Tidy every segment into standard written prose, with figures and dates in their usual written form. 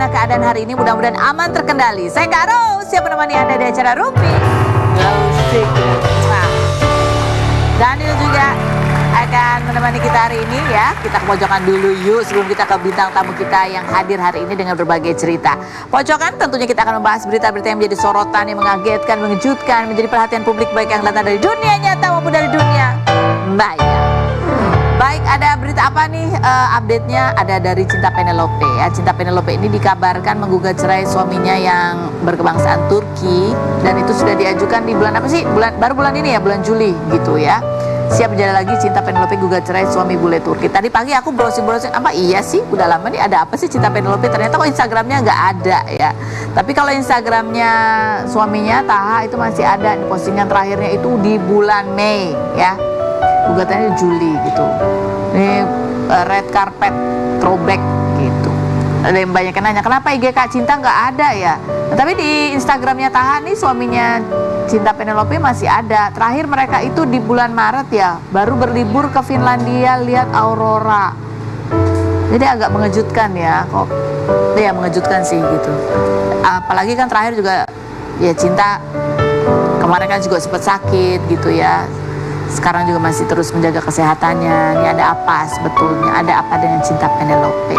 bagaimana keadaan hari ini? Mudah-mudahan aman terkendali. Saya Kak Rose, siap menemani Anda di acara Rumpi. Nah, Daniel juga akan menemani kita hari ini ya. Kita ke pojokan dulu yuk sebelum kita ke bintang tamu kita yang hadir hari ini dengan berbagai cerita. Pojokan tentunya kita akan membahas berita-berita yang menjadi sorotan, yang mengagetkan, mengejutkan, menjadi perhatian publik baik yang datang dari dunia nyata maupun dari dunia maya. Baik, ada berita apa nih update-nya? Ada dari Cinta Penelope ya. Cinta Penelope ini dikabarkan menggugat cerai suaminya yang berkebangsaan Turki. Dan itu sudah diajukan di bulan apa sih? Baru bulan ini ya, bulan Juli gitu ya. Siap berjalan lagi Cinta Penelope gugat cerai suami bule Turki. Tadi pagi aku browsing-browsing, apa iya sih? Udah lama nih ada apa sih Cinta Penelope? Ternyata kok Instagramnya nggak ada ya. Tapi kalau Instagramnya suaminya Taha itu masih ada. Postingan terakhirnya itu di bulan Mei ya. Gugatannya Juli gitu. Ini red carpet throwback gitu. Ada yang banyak yang nanya, kenapa IG Kak Cinta nggak ada ya? Nah, tapi di Instagramnya Taha nih suaminya Cinta Penelope masih ada. Terakhir mereka itu di bulan Maret ya, baru berlibur ke Finlandia lihat aurora. Jadi agak mengejutkan ya, kok ya mengejutkan sih gitu. Apalagi kan terakhir juga ya Cinta kemarin kan juga sempat sakit gitu ya. Sekarang juga masih terus menjaga kesehatannya. Ini ada apa sebetulnya? Ada apa dengan Cinta Penelope?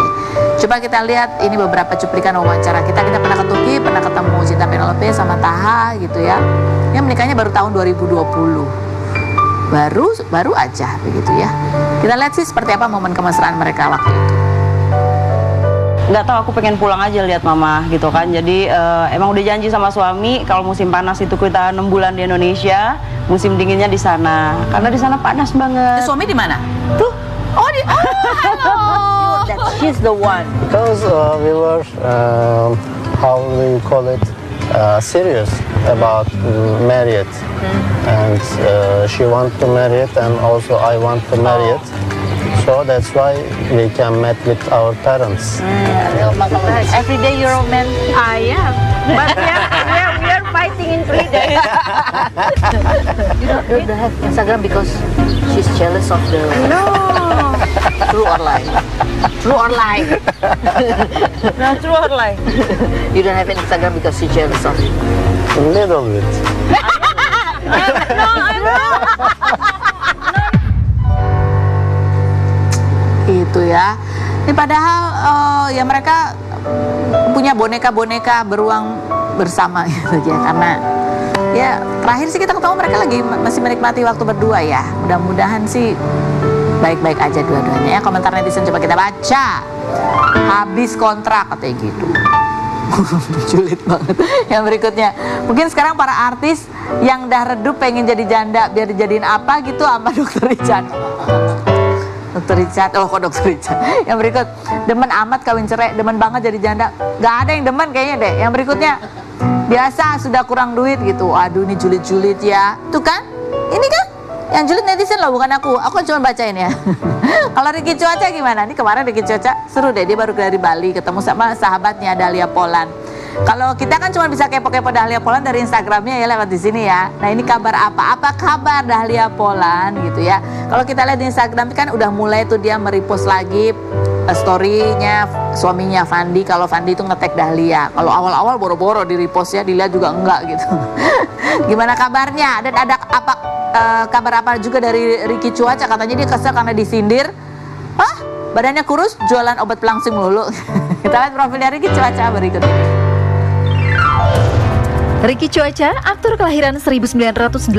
Coba kita lihat ini beberapa cuplikan wawancara kita. Kita pernah ke Turki, pernah ketemu Cinta Penelope sama Taha gitu ya. Yang menikahnya baru tahun 2020. Baru aja begitu ya. Kita lihat sih seperti apa momen kemesraan mereka waktu itu. Nggak tahu, aku pengen pulang aja lihat mama gitu kan. Jadi emang udah janji sama suami kalau musim panas itu kita 6 bulan di Indonesia, musim dinginnya di sana. Karena di sana panas banget. Suami di mana? Tuh. Oh, halo. That she's the one. Because we were, how we call it, serious about married, and she want to marry it, and also I want to marry it. So that's why we can meet with our parents. Every day you're a man. I am. But we are fighting in 3 days. You don't have Instagram because she's jealous of the... No. True or lie? True or lie? No, true or lie? You don't have Instagram because she's jealous of you? A little bit. No, I'm not. Itu ya. Ini padahal ya mereka punya boneka-boneka beruang bersama gitu ya. Karena ya terakhir sih kita ketemu mereka lagi masih menikmati waktu berdua ya. Mudah-mudahan sih baik-baik aja dua-duanya ya. Komentar netizen coba kita baca. Habis kontrak katanya gitu. Julid banget. Yang berikutnya, mungkin sekarang para artis yang udah redup pengen jadi janda biar dijadiin apa gitu sama Dr. Richard. Dr. Richard, oh kok Dr. Richard. Yang berikut, demen amat kawin cerai, demen banget jadi janda. Gak ada yang demen kayaknya deh. Yang berikutnya, biasa sudah kurang duit gitu. Aduh ini julid-julid ya. Tuh kan, ini kan yang julid netizen loh, bukan aku. Aku cuma bacain ya. Kalau Ricky Cuaca gimana? Ini kemarin Ricky Cuaca seru deh, dia baru dari Bali ketemu sama sahabatnya Dahlia Polan. Kalau kita kan cuma bisa kepo-kepo Dahlia Polan dari Instagramnya ya, lewat di sini ya. Nah ini kabar apa? Apa kabar Dahlia Polan gitu ya? Kalau kita lihat di Instagram kan udah mulai tuh dia merepost lagi story-nya suaminya Fandi. Kalau Fandi itu nge-tag Dahlia. Kalau awal-awal boro-boro di repost ya, dilihat juga enggak gitu. Gimana kabarnya? Dan ada apa kabar apa juga dari Ricky Cuaca? Katanya dia kesel karena disindir. Hah? Badannya kurus, jualan obat pelangsing mulu. Kita lihat profilnya Ricky Cuaca berikut ini. Ricky Cuaca, aktor kelahiran 1988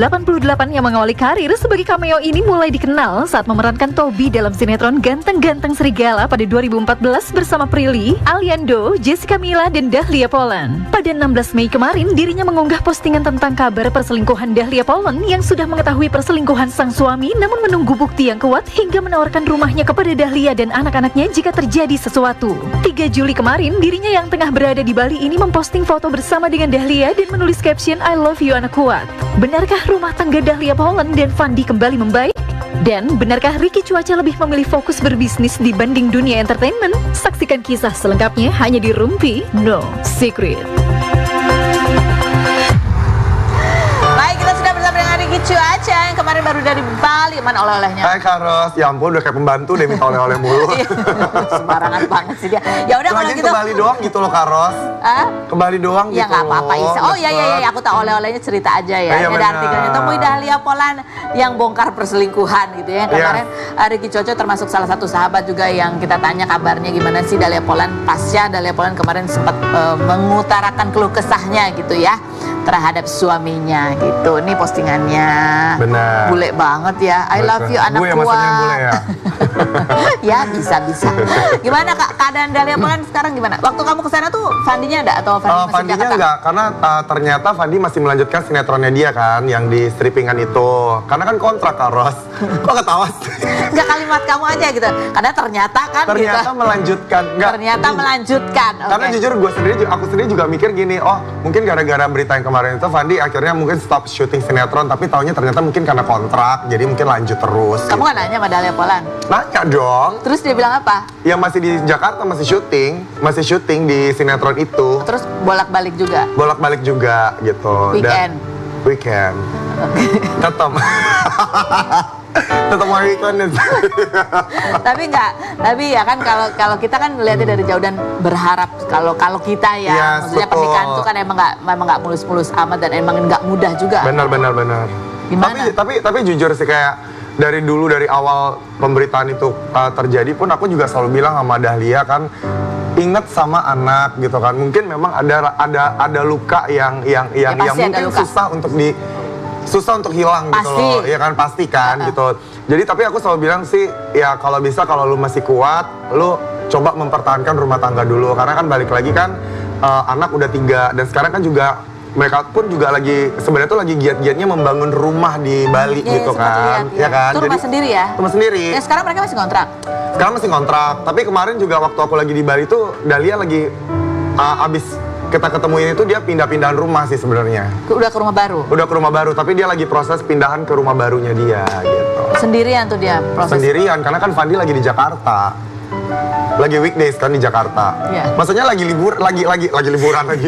yang mengawali karir sebagai cameo ini mulai dikenal saat memerankan Toby dalam sinetron Ganteng-Ganteng Serigala pada 2014 bersama Prilly, Aliando, Jessica Mila, dan Dahlia Polan. Pada 16 Mei kemarin, dirinya mengunggah postingan tentang kabar perselingkuhan Dahlia Polan yang sudah mengetahui perselingkuhan sang suami namun menunggu bukti yang kuat hingga menawarkan rumahnya kepada Dahlia dan anak-anaknya jika terjadi sesuatu. 3 Juli kemarin, dirinya yang tengah berada di Bali ini memposting foto bersama dengan Dahlia dan menulis caption I love you anak kuat. Benarkah rumah tangga Dahlia Polan dan Fandi kembali membaik? Dan benarkah Ricky Cuaca lebih memilih fokus berbisnis dibanding dunia entertainment? Saksikan kisah selengkapnya hanya di Rumpi No Secret. Baik, kita sudah bersama dengan Ricky Cuaca yang kemarin baru dari Bali, mana oleh-olehnya? Hai Kak Ros, ya ampun udah kayak pembantu deh minta oleh-oleh mulu. Iya, sembarangan banget sih dia. Ya udah kalau Lagian gitu. ke Bali doang gitu loh Kak Ros. Hah? Ke Bali doang Ya gitu nggak apa-apa Isa. Oh iya iya aku tahu oleh-olehnya cerita aja ya. Iya, Ada benar. artikelnya temui Dahlia Polan yang bongkar perselingkuhan gitu ya. Kemarin Ricky Coco termasuk salah satu sahabat juga yang kita tanya kabarnya gimana sih Dahlia Polan pasca Dahlia Polan kemarin sempat mengutarakan keluh kesahnya gitu ya terhadap suaminya gitu. Nih postingannya. Benar. Bule banget ya. I love you anak Gue ya kuat. maksudnya bule ya. Ya bisa. Gimana Kak keadaan Dahlia Polan sekarang gimana? Waktu kamu kesana tuh Fandinya ada atau Fandi masih Fandinya Jakarta? enggak, karena ternyata Fandi masih melanjutkan sinetronnya dia kan, yang di strippingan itu. Karena kan kontrak Kak Ros. Kok ketawa sih? Enggak kalimat kamu aja gitu. Karena ternyata kan Ternyata gitu. melanjutkan. Enggak, Ternyata melanjutkan. Oke. Karena jujur aku sendiri juga mikir gini, oh mungkin gara-gara berita yang kemarin itu Fandi akhirnya mungkin stop syuting sinetron, tapi taunya ternyata mungkin karena kontrak, jadi mungkin lanjut terus. Kamu kan nanya sama Dahlia Polan. Nanya dong. Terus dia bilang apa? Ya masih di Jakarta, masih syuting di sinetron itu. Terus bolak-balik juga. Bolak-balik juga gitu. Weekend. Tetap. Tetap mau weekend. Tapi ya kan kalau kita kan lihatnya dari jauh dan berharap kalau kita ya, Yes, maksudnya betul. pernikahan itu kan emang nggak mulus-mulus amat dan emang nggak mudah juga. Benar. Gimana? Tapi jujur sih kayak dari awal pemberitaan itu terjadi pun aku juga selalu bilang sama Dahlia kan, ingat sama anak gitu kan. Mungkin memang ada luka yang pasti ada mungkin luka. susah untuk hilang gitu Pasti. loh. Ya kan pasti kan gitu. Jadi tapi aku selalu bilang sih ya kalau bisa kalau lu masih kuat, lu coba mempertahankan rumah tangga dulu karena kan balik lagi kan anak udah 3 dan sekarang kan juga mereka pun juga lagi sebenarnya tuh lagi giat-giatnya membangun rumah di Bali Iya, gitu sempat kan. lihat, Ya iya. kan? Itu rumah sendiri ya? Rumah sendiri. Ya sekarang mereka masih kontrak. Sekarang masih kontrak, tapi kemarin juga waktu aku lagi di Bali tuh Dahlia lagi abis kita ketemuin itu dia pindah-pindahan rumah sih sebenarnya. Udah ke rumah baru. Udah ke rumah baru, tapi dia lagi proses pindahan ke rumah barunya dia gitu. Sendirian tuh dia proses. Sendirian karena kan Fandi lagi di Jakarta. Lagi weekdays kan di Jakarta. Iya. Maksudnya lagi liburan lagi lagi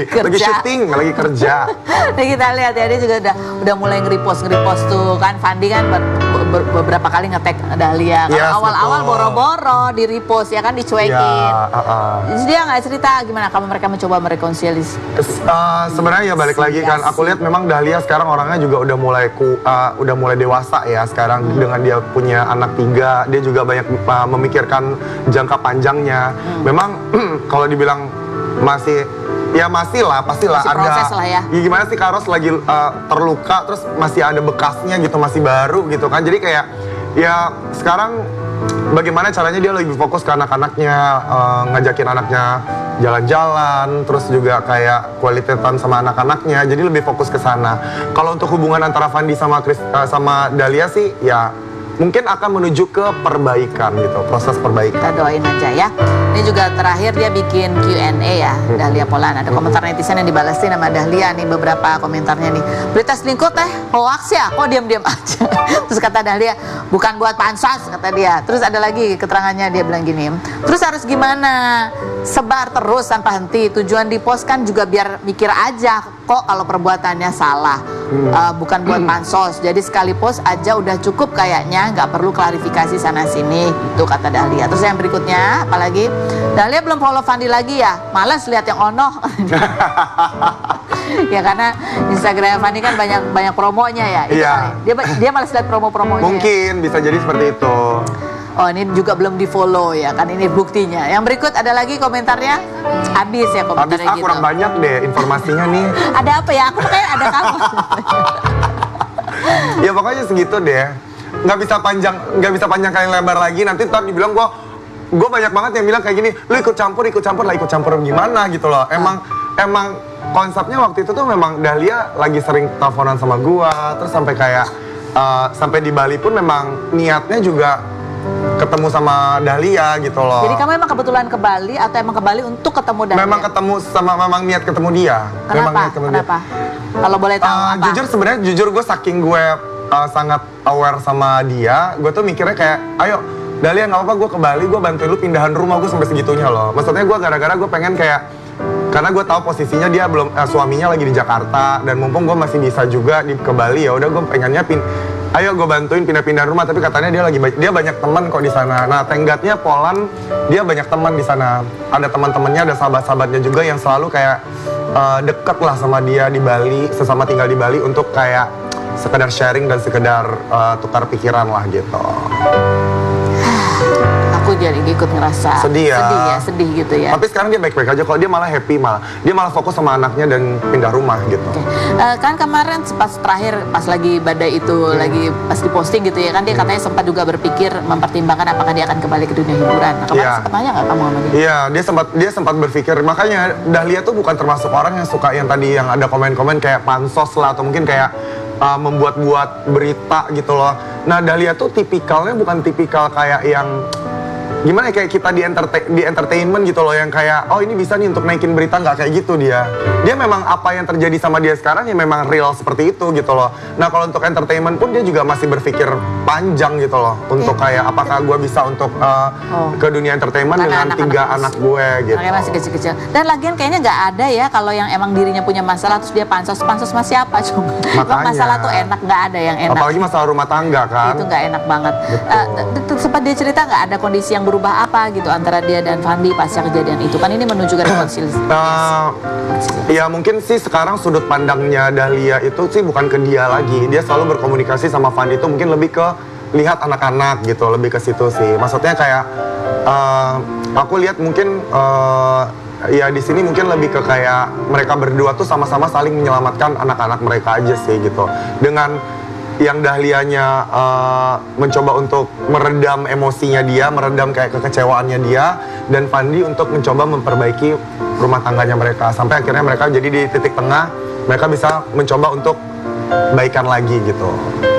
Kerja. syuting, lagi kerja. Nih kita lihat ya dia juga udah mulai nge-repost tuh kan Fandi kan beberapa kali nge-tag Dahlia. Kalau Yes, awal-awal betul. boro-boro di-repost ya kan dicuekin. Ya, Jadi dia nggak cerita gimana kamu mereka mencoba merekonsiliasi. Sebenarnya ya balik lagi kan, aku lihat memang Dahlia sekarang orangnya juga udah mulai dewasa ya sekarang dengan dia punya anak 3, dia juga banyak memikirkan jangka panjangnya. Memang kalau dibilang masih lah, pastilah Masih ada. proses lah ya. Gimana sih Karos lagi terluka terus masih ada bekasnya gitu, masih baru gitu kan. Jadi kayak ya sekarang bagaimana caranya dia lebih fokus ke anak-anaknya, ngajakin anaknya jalan-jalan, terus juga kayak quality time sama anak-anaknya. Jadi lebih fokus ke sana. Kalau untuk hubungan antara Fandi sama Dahlia sih ya mungkin akan menuju ke perbaikan gitu, proses perbaikan. Kita doain aja ya. Ini juga terakhir dia bikin Q&A ya, Dahlia Polan. Ada komentar netizen yang dibalesin sama Dahlia nih, beberapa komentarnya nih. Berita selingkuh teh hoax ya, kok diam-diam aja. Terus kata Dahlia, bukan buat pansos kata dia. Terus ada lagi keterangannya dia bilang gini, terus harus gimana? Sebar terus tanpa henti. Tujuan di post kan juga biar mikir aja kok kalau perbuatannya salah. Bukan buat pansos. Jadi sekali post aja udah cukup kayaknya, nggak perlu klarifikasi sana sini. Itu kata Dahlia. Terus yang berikutnya, apalagi Dahlia belum follow Fandi lagi ya. Males lihat yang ono. Ya karena Instagram Fandi kan banyak promonya ya. Itu Iya. kali. Dia males lihat promo-promonya. Mungkin bisa jadi seperti itu. Oh ini juga belum di follow ya kan, ini buktinya. Yang berikut ada lagi komentarnya, habis ya Habis komentarnya gitu. kurang banyak deh informasinya nih. Ada apa ya? Aku kayak ada kamu. Ya pokoknya segitu deh. Nggak bisa panjang kali lebar lagi. Nanti ntar dibilang gue banyak banget yang bilang kayak gini. Lu ikut campur gimana gitu loh. Emang konsepnya waktu itu tuh memang Dahlia lagi sering teleponan sama gue. Terus sampai kayak sampai di Bali pun memang niatnya juga ketemu sama Dahlia gitu loh. Jadi kamu emang kebetulan ke Bali atau emang ke Bali untuk ketemu Dahlia? Memang niat ketemu dia. Memang Kenapa? niat ketemu dia. Kenapa? Kalau boleh tahu apa? Jujur gue saking gue sangat aware sama dia, gue tuh mikirnya kayak, ayo Dahlia nggak apa-apa gue ke Bali, gue bantuin lu pindahan rumah, gue sampai segitunya loh. Maksudnya gue gara-gara gue pengen kayak, karena gue tahu posisinya dia belum suaminya lagi di Jakarta dan mumpung gue masih bisa juga ke Bali, ya udah gue pengennya ayo gue bantuin pindah-pindah rumah, tapi katanya dia banyak teman kok di sana. Nah, tenggatnya Poland, dia banyak teman di sana. Ada teman-temannya, ada sahabat-sahabatnya juga yang selalu kayak deket lah sama dia di Bali, sesama tinggal di Bali untuk kayak sekedar sharing dan sekedar tukar pikiran lah gitu. Aku jadi ikut ngerasa Sedih ya. sedih gitu ya. Tapi sekarang dia baik-baik aja, kalau dia malah happy, dia malah fokus sama anaknya dan pindah rumah gitu. Oke. Kan kemarin pas terakhir pas lagi badai itu lagi pas diposting gitu ya kan dia katanya sempat juga berpikir mempertimbangkan apakah dia akan kembali ke dunia hiburan. Nah, kemarin sempat nanya nggak kamu sama dia? Iya, dia sempat berpikir. Makanya Dahlia tuh bukan termasuk orang yang suka yang tadi yang ada komen-komen kayak pansos lah atau mungkin kayak membuat-buat berita gitu loh. Nah, Dahlia tuh tipikalnya bukan tipikal kayak yang gimana ya, kayak kita di entertainment gitu loh, yang kayak oh ini bisa nih untuk naikin berita, nggak kayak gitu dia memang apa yang terjadi sama dia sekarang ya memang real seperti itu gitu loh. Nah, kalau untuk entertainment pun dia juga masih berpikir panjang gitu loh untuk kayak apakah gue bisa untuk ke dunia entertainment dengan anak gue gitu. Makanya masih kecil-kecil. Dan lagian kayaknya nggak ada ya kalau yang emang dirinya punya masalah terus dia pansos mas siapa coba. Emang masalah tuh enak, nggak ada yang enak. Apalagi masalah rumah tangga kan. Itu nggak enak banget. Sempat dia cerita nggak ada kondisi yang berubah apa gitu antara dia dan Fandi pasca kejadian itu, kan ini menuju ke rekonsiliasi. Ya mungkin sih sekarang sudut pandangnya Dahlia itu sih bukan ke dia lagi, dia selalu berkomunikasi sama Fandi itu mungkin lebih ke lihat anak-anak gitu, lebih ke situ sih. Maksudnya kayak aku lihat mungkin ya di sini mungkin lebih ke kayak mereka berdua tuh sama-sama saling menyelamatkan anak-anak mereka aja sih gitu. Dengan yang Dahlianya mencoba untuk meredam emosinya dia, meredam kayak kekecewaannya dia, dan Fandi untuk mencoba memperbaiki rumah tangganya mereka. Sampai akhirnya mereka jadi di titik tengah, mereka bisa mencoba untuk baikan lagi gitu,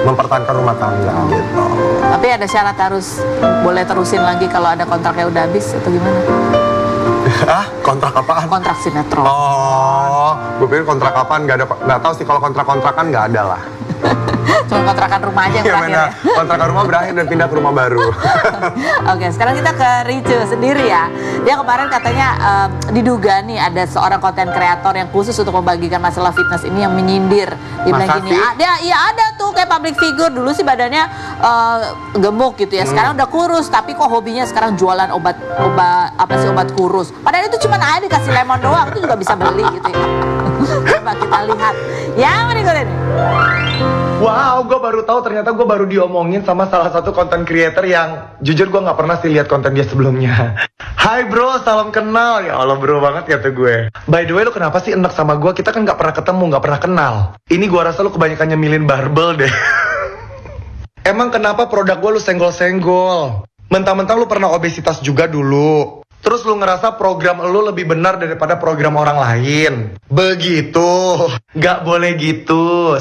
mempertahankan rumah tangga gitu. Tapi ada syarat harus boleh terusin lagi kalau ada kontraknya udah habis atau gimana? Kontrak apaan? Kontrak sinetron. Oh, gue pikir kontrak apaan, nggak tahu sih kalau kontrak-kontrakan nggak ada lah. Cuma kontrakan rumah aja yang Iya berakhir benar, ya? kontrakan rumah berakhir dan pindah ke rumah baru. Oke, sekarang kita ke Ricu sendiri ya. Dia kemarin katanya diduga nih ada seorang konten kreator yang khusus untuk membagikan masalah fitness ini yang menyindir. Dia bilang Masa gini, sih? iya ada tuh kayak public figure, dulu sih badannya gemuk gitu ya. Sekarang udah kurus, tapi kok hobinya sekarang jualan obat kurus. Padahal itu cuma air dikasih lemon doang, itu juga bisa beli gitu ya. Coba kita lihat. Yang berikut ini. Wow, gue baru tahu ternyata gue baru diomongin sama salah satu content creator yang jujur gue nggak pernah sih lihat konten dia sebelumnya. Hai bro, salam kenal. Ya Allah bro banget kata gue. By the way, lu kenapa sih enak sama gue? Kita kan nggak pernah ketemu, nggak pernah kenal. Ini gue rasa lu kebanyakan nyemilin barbel deh. Emang kenapa produk gue lu senggol-senggol? Mentang-mentang lu pernah obesitas juga dulu. Terus lu ngerasa program lu lebih benar daripada program orang lain. Begitu. Nggak boleh gitu.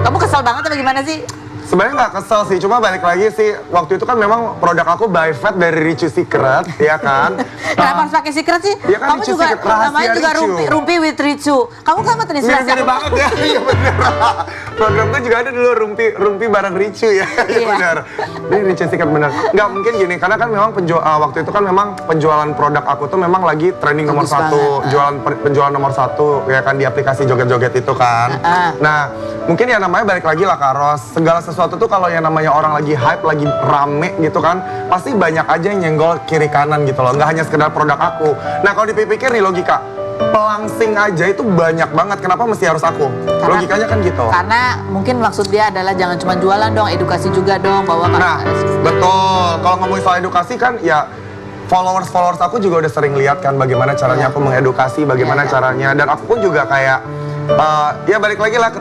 Kamu kesel banget atau gimana sih? Sebenarnya nggak kesel sih, cuma balik lagi sih, waktu itu kan memang produk aku by Fat dari Richu Secret, ya kan? Kenapa harus pakai secret sih? Ya kan, Kamu Richu juga Secret, rahasia namanya juga Richu. rumpi with Richu. Kamu kan terinspirasi Mirip-mirip banget ya, iya bener. Program gue juga ada dulu, rumpi bareng Richu ya, Iya. bener. Ini Richu Secret bener. Nggak mungkin gini, karena kan memang waktu itu kan memang penjualan produk aku tuh memang lagi trending nomor Bagus 1, banget. penjualan nomor 1 ya kan di aplikasi joget-joget itu kan. Nah, mungkin ya namanya balik lagi lah Karos. Segala sesuatu tuh kalau yang namanya orang lagi hype, lagi rame gitu kan, pasti banyak aja yang nyenggol kiri kanan gitu loh. Nggak hanya sekedar produk aku. Nah kalau dipikir nih logika, pelangsing aja itu banyak banget. Kenapa mesti harus aku? Logikanya kan gitu. Karena mungkin maksud dia adalah jangan cuma jualan dong, edukasi juga dong bahwa Nah, betul. Kalau ngomongin soal edukasi kan ya followers aku juga udah sering lihat kan bagaimana caranya aku mengedukasi, bagaimana caranya, dan aku pun juga kayak ya balik lagi lah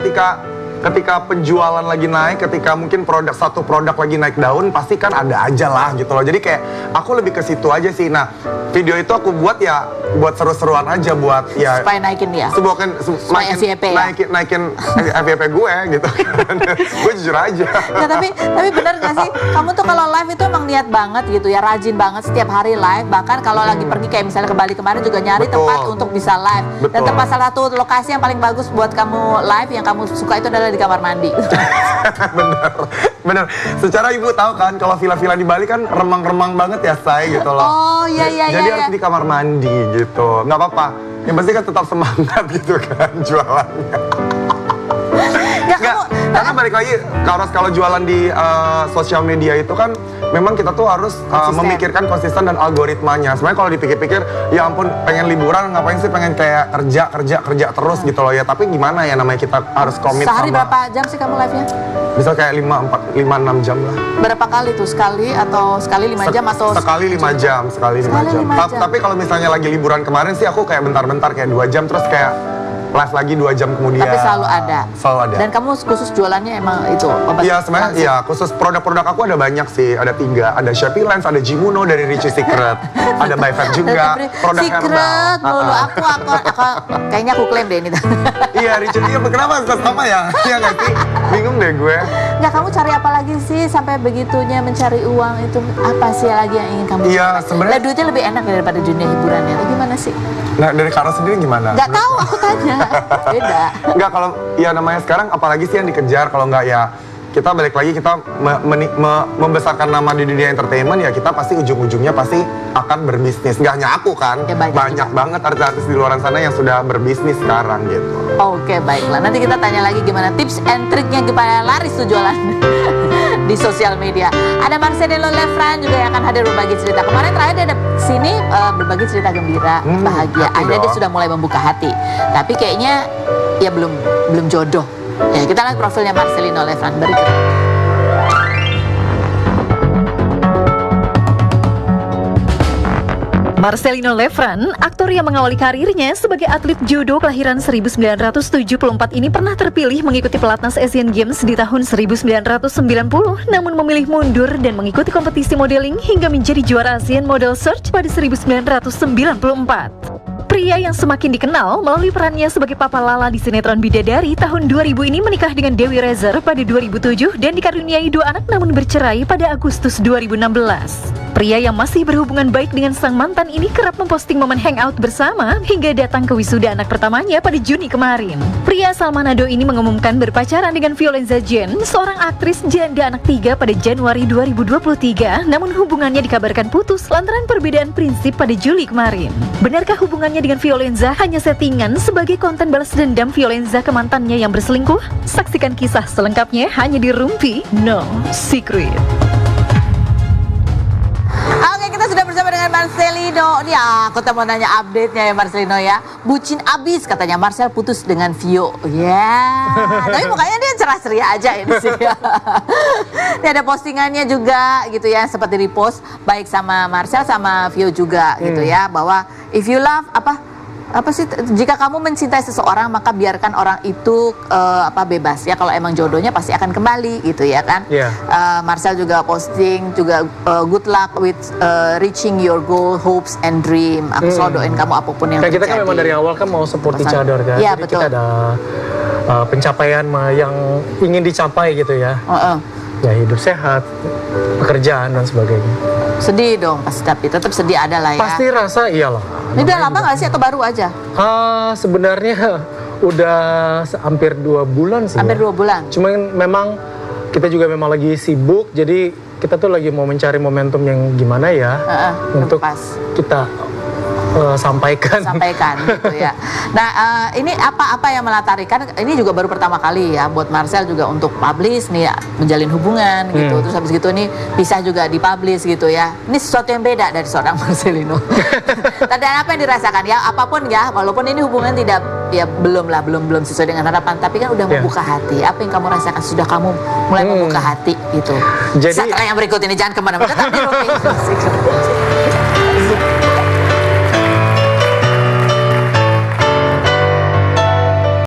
ketika penjualan lagi naik, ketika mungkin satu produk lagi naik daun, pasti kan ada aja lah gitu loh. Jadi kayak aku lebih ke situ aja sih. Nah, video itu aku buat ya buat seru-seruan aja, buat ya supaya naikin dia. Supaya FYP ya? Naikin FYP gue gitu kan. Gue jujur aja. Ya, tapi benar nggak sih? Kamu tuh kalau live itu emang niat banget gitu ya, rajin banget setiap hari live. Bahkan kalau lagi pergi kayak misalnya ke Bali kemarin juga nyari Betul. tempat untuk bisa live. Dan Betul. tempat salah satu lokasi yang paling bagus buat kamu live yang kamu suka itu adalah di kamar mandi. Bener. Bener. Secara ibu tahu kan kalau villa-villa di Bali kan remang-remang banget ya say gitu loh. Oh iya iya Jadi iya. harus di kamar mandi gitu. Nggak apa-apa. Yang pasti kan tetap semangat gitu kan jualannya. Nggak, Nggak, kamu, karena balik lagi kalau jualan di sosial media itu kan memang kita tuh harus memikirkan konsisten dan algoritmanya. Sebenarnya kalau dipikir-pikir, ya ampun pengen liburan ngapain sih, pengen kayak kerja terus gitu loh ya. Tapi gimana ya, namanya kita harus komit sehari sama. berapa jam sih kamu live-nya? Bisa kayak 5-6 jam lah. Berapa kali tuh? Sekali atau sekali 5 jam atau Sekali 5 jam, sekali 5 Sekali jam. 5 jam. Tapi kalau misalnya lagi liburan kemarin sih aku kayak bentar-bentar kayak 2 jam terus kayak live lagi 2 jam kemudian. Tapi selalu ada. Selalu ada. Dan kamu khusus jualannya emang itu obat Iya sebenarnya langsung? iya khusus produk-produk aku ada banyak sih, ada 3, ada Shopee Lens, ada Jimuno dari Richie Secret, ada By Fab juga, produk Secret herbal. mulu. Aku kayaknya aku klaim deh ini. Iya Richie, iya kenapa sama ya? Iya nggak sih? Bingung deh gue. Nggak, kamu cari apa lagi sih sampai begitunya mencari uang itu, apa sih lagi yang ingin kamu Iya, capai? sebenarnya- Lah, duitnya lebih enak daripada dunia hiburannya. Itu gimana sih? Nah dari Karo sendiri gimana? Nggak tahu, aku tanya. Beda. Enggak, kalau ya namanya sekarang apalagi sih yang dikejar, kalau nggak ya kita balik lagi kita membesarkan nama di dunia entertainment, ya kita pasti ujung-ujungnya pasti akan berbisnis. Nggak hanya aku kan, Ya, banyak banget artis-artis di luar sana yang sudah berbisnis sekarang gitu. Oke, baiklah. Nanti kita tanya lagi gimana tips and triknya gimana laris tuh jualan di sosial media. Ada Marcelino Lefran juga yang akan hadir berbagi cerita. Kemarin terakhir dia ada sini berbagi cerita gembira, bahagia. happy Akhirnya dia dong. sudah mulai membuka hati. Tapi kayaknya ya belum jodoh. Ya, kita lihat profilnya Marcelino Lefran berikut. Marcelino Lefran, aktor yang mengawali karirnya sebagai atlet judo kelahiran 1974 ini pernah terpilih mengikuti pelatnas Asian Games di tahun 1990, namun memilih mundur dan mengikuti kompetisi modeling hingga menjadi juara Asian Model Search pada 1994. Pria yang semakin dikenal melalui perannya sebagai Papa Lala di sinetron Bidadari tahun 2000 ini menikah dengan Dewi Rezer pada 2007 dan dikaruniai 2 anak namun bercerai pada Agustus 2016. Pria yang masih berhubungan baik dengan sang mantan ini kerap memposting momen hangout bersama hingga datang ke wisuda anak pertamanya pada Juni kemarin. Pria asal Manado ini mengumumkan berpacaran dengan Violenza Jen, seorang aktris janda anak 3 pada Januari 2023, namun hubungannya dikabarkan putus lantaran perbedaan prinsip pada Juli kemarin. Benarkah hubungannya dengan Violenza hanya settingan sebagai konten balas dendam Violenza ke mantannya yang berselingkuh? Saksikan kisah selengkapnya hanya di Rumpi No Secret. Oke, kita sudah bersama dengan Marcelino. Nih aku mau nanya update-nya ya Marcelino ya. Bucin abis katanya Marcel putus dengan Vio. Ya, tapi mukanya dia cerah ceria aja ini sih. Ini ada postingannya juga gitu ya, seperti repost baik sama Marcel sama Vio juga gitu ya, bahwa if you love apa sih, jika kamu mencintai seseorang maka biarkan orang itu bebas ya, kalau emang jodohnya pasti akan kembali gitu ya kan. Marcel juga posting juga good luck with reaching your goal, hopes and dream. Aku selalu doain kamu apapun yang Kayak kita kan terjadi. memang dari awal kan mau support each other kan. Iya, Jadi betul. kita ada pencapaian yang ingin dicapai gitu ya. Ya hidup sehat, pekerjaan dan sebagainya. Sedih dong pasti, tapi tetap sedih ada lah ya. Pasti rasa iyalah. Ini udah lama nggak sih atau baru aja? Sebenarnya udah hampir 2 bulan sih. Hampir ya. 2 bulan. Cuman memang kita juga memang lagi sibuk, jadi kita tuh lagi mau mencari momentum yang gimana ya untuk pas. kita sampaikan gitu ya. Nah, ini apa yang melatarikan? Ini juga baru pertama kali ya buat Marcel juga untuk publish nih ya, menjalin hubungan gitu. Terus habis gitu nih pisah juga dipublish gitu ya. Ini sesuatu yang beda dari seorang Marcelino. Dan apa yang dirasakan ya? Apapun ya, walaupun ini hubungan tidak ya belum sesuai dengan harapan, tapi kan udah membuka hati. Apa yang kamu rasakan? Sudah kamu mulai membuka hati gitu. Jadi setelah yang berikut ini jangan kemana-mana. Tetap di Rumpi.